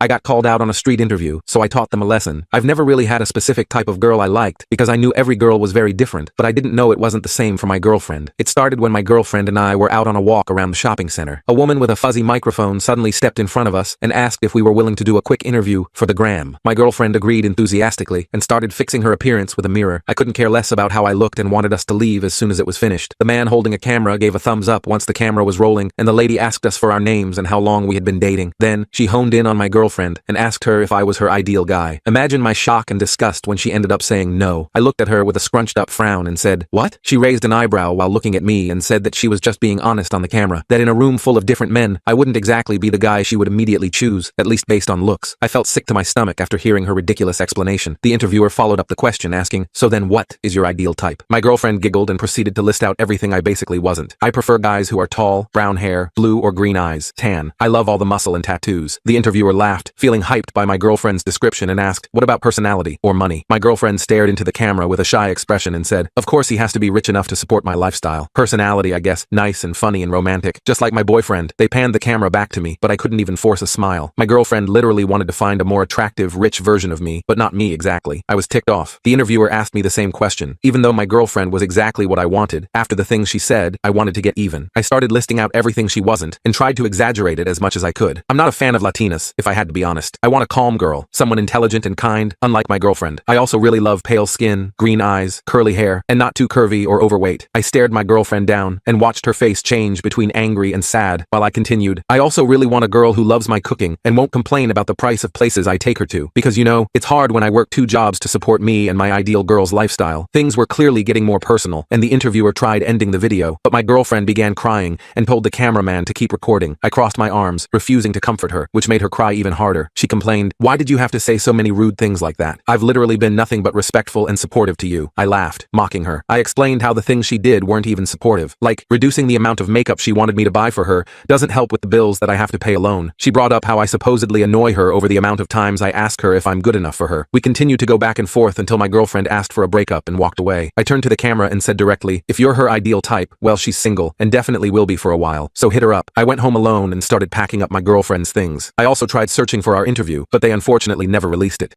I got called out on a street interview, so I taught them a lesson. I've never really had a specific type of girl I liked, because I knew every girl was very different, but I didn't know it wasn't the same for my girlfriend. It started when my girlfriend and I were out on a walk around the shopping center. A woman with a fuzzy microphone suddenly stepped in front of us and asked if we were willing to do a quick interview for the gram. My girlfriend agreed enthusiastically and started fixing her appearance with a mirror. I couldn't care less about how I looked and wanted us to leave as soon as it was finished. The man holding a camera gave a thumbs up once the camera was rolling, and the lady asked us for our names and how long we had been dating. Then, she honed in on my girlfriend and asked her if I was her ideal guy. Imagine my shock and disgust when she ended up saying no. I looked at her with a scrunched up frown and said, "What?" She raised an eyebrow while looking at me and said that she was just being honest on the camera, that in a room full of different men, I wouldn't exactly be the guy she would immediately choose, at least based on looks. I felt sick to my stomach after hearing her ridiculous explanation. The interviewer followed up the question asking, "So then what is your ideal type?" My girlfriend giggled and proceeded to list out everything I basically wasn't. I prefer guys who are tall, brown hair, blue or green eyes, tan. I love all the muscle and tattoos. The interviewer laughed, feeling hyped by my girlfriend's description, and asked, "What about personality or money?" My girlfriend stared into the camera with a shy expression and said, "Of course he has to be rich enough to support my lifestyle. Personality, I guess, nice and funny and romantic, just like my boyfriend." They panned the camera back to me, but I couldn't even force a smile. My girlfriend literally wanted to find a more attractive, rich version of me, but not me exactly. I was ticked off. The interviewer asked me the same question. Even though my girlfriend was exactly what I wanted, after the things she said, I wanted to get even. I started listing out everything she wasn't, and tried to exaggerate it as much as I could. I'm not a fan of Latinas, if I had to be honest. I want a calm girl, someone intelligent and kind, unlike my girlfriend. I also really love pale skin, green eyes, curly hair, and not too curvy or overweight. I stared my girlfriend down, and watched her face change between angry and sad, while I continued, "I also really want a girl who loves my cooking, and won't complain about the price of places I take her to, because you know, it's hard when I work 2 jobs to support me and my ideal girl's lifestyle." Things were clearly getting more personal, and the interviewer tried ending the video, but my girlfriend began crying, and told the cameraman to keep recording. I crossed my arms, refusing to comfort her, which made her cry even harder. She complained, "Why did you have to say so many rude things like that? I've literally been nothing but respectful and supportive to you." I laughed, mocking her. I explained how the things she did weren't even supportive, like reducing the amount of makeup she wanted me to buy for her doesn't help with the bills that I have to pay alone. She brought up how I supposedly annoy her over the amount of times I ask her if I'm good enough for her. We continued to go back and forth until my girlfriend asked for a breakup and walked away. I turned to the camera and said directly, "If you're her ideal type, well, she's single, and definitely will be for a while, so hit her up." I went home alone and started packing up my girlfriend's things. I also tried searching for our interview, but they unfortunately never released it.